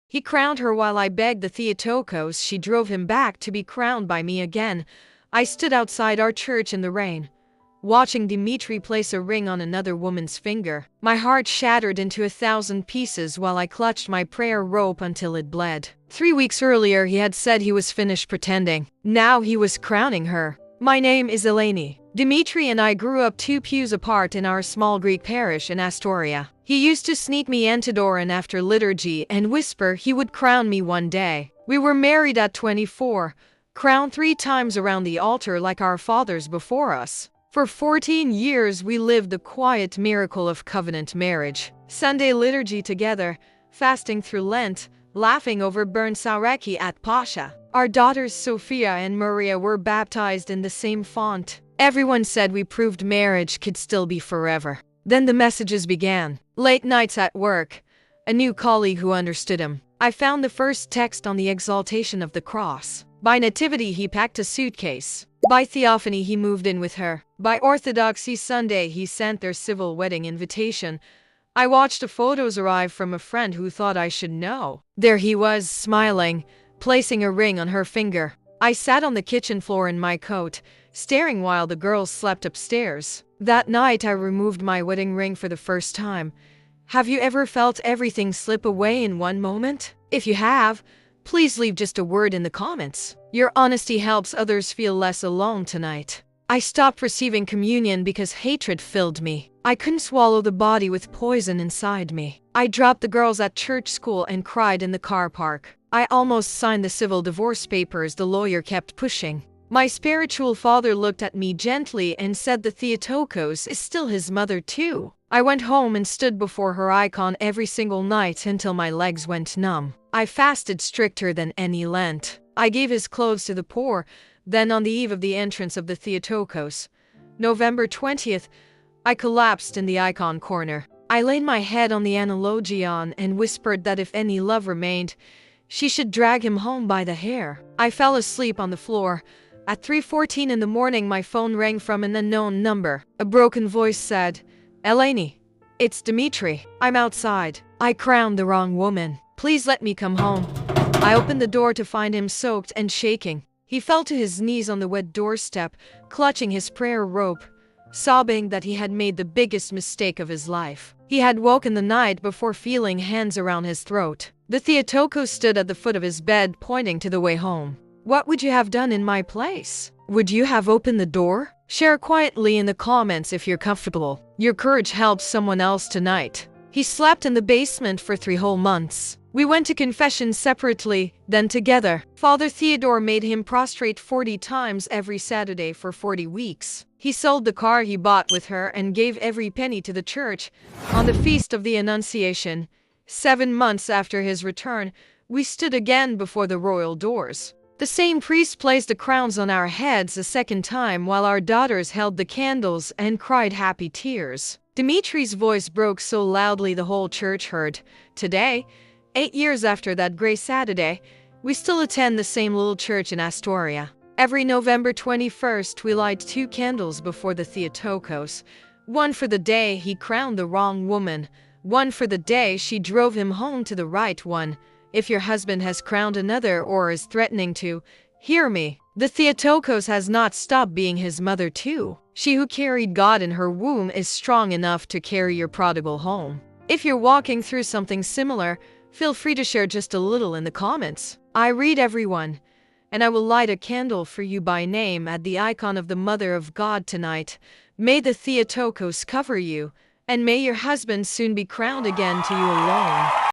He crowned her while I begged the Theotokos. She drove him back to be crowned by me again. I stood outside our church in the rain, watching Dimitri place a ring on another woman's finger. My heart shattered into 1,000 pieces while I clutched my prayer rope until it bled. 3 weeks earlier he had said he was finished pretending. Now he was crowning her. My name is Eleni. Dimitri and I grew up 2 pews apart in our small Greek parish in Astoria. He used to sneak me Antidoran after liturgy and whisper he would crown me one day. We were married at 24, crowned 3 times around the altar like our fathers before us. For 14 years we lived the quiet miracle of covenant marriage. Sunday liturgy together, fasting through Lent, laughing over burnt saureki at Pascha. Our daughters Sophia and Maria were baptized in the same font. Everyone said we proved marriage could still be forever. Then the messages began. Late nights at work, a new colleague who understood him. I found the first text on the exaltation of the cross. By nativity he packed a suitcase. By theophany he moved in with her. By Orthodoxy Sunday he sent their civil wedding invitation. I watched the photos arrive from a friend who thought I should know. There he was, smiling, placing a ring on her finger. I sat on the kitchen floor in my coat, staring while the girls slept upstairs. That night I removed my wedding ring for the first time. Have you ever felt everything slip away in one moment? If you have, please leave just a word in the comments. Your honesty helps others feel less alone tonight. I stopped receiving communion because hatred filled me. I couldn't swallow the body with poison inside me. I dropped the girls at church school and cried in the car park. I almost signed the civil divorce papers the lawyer kept pushing. My spiritual father looked at me gently and said the Theotokos is still his mother too. I went home and stood before her icon every single night until my legs went numb. I fasted stricter than any Lent. I gave his clothes to the poor. Then on the eve of the entrance of the Theotokos, November 20th, I collapsed in the icon corner. I laid my head on the analogion and whispered that if any love remained, she should drag him home by the hair. I fell asleep on the floor. At 3:14 in the morning my phone rang from an unknown number. A broken voice said, "Eleni, it's Dimitri. I'm outside. I crowned the wrong woman. Please let me come home." I opened the door to find him soaked and shaking. He fell to his knees on the wet doorstep, clutching his prayer rope, sobbing that he had made the biggest mistake of his life. He had woken the night before feeling hands around his throat. The Theotokos stood at the foot of his bed, pointing to the way home. What would you have done in my place? Would you have opened the door? Share quietly in the comments if you're comfortable. Your courage helps someone else tonight. He slept in the basement for 3 whole months. We went to confession separately, then together. Father Theodore made him prostrate 40 times every Saturday for 40 weeks. He sold the car he bought with her and gave every penny to the church. On the Feast of the Annunciation, 7 months after his return, we stood again before the royal doors. The same priest placed the crowns on our heads a second time while our daughters held the candles and cried happy tears. Dimitri's voice broke so loudly the whole church heard. Today, 8 years after that gray Saturday, we still attend the same little church in Astoria. Every November 21st, we light 2 candles before the Theotokos. One for the day he crowned the wrong woman, one for the day she drove him home to the right one. If your husband has crowned another or is threatening to, hear me. The Theotokos has not stopped being his mother too. She who carried God in her womb is strong enough to carry your prodigal home. If you're walking through something similar, feel free to share just a little in the comments. I read everyone, and I will light a candle for you by name at the icon of the Mother of God tonight. May the Theotokos cover you, and may your husband soon be crowned again to you alone.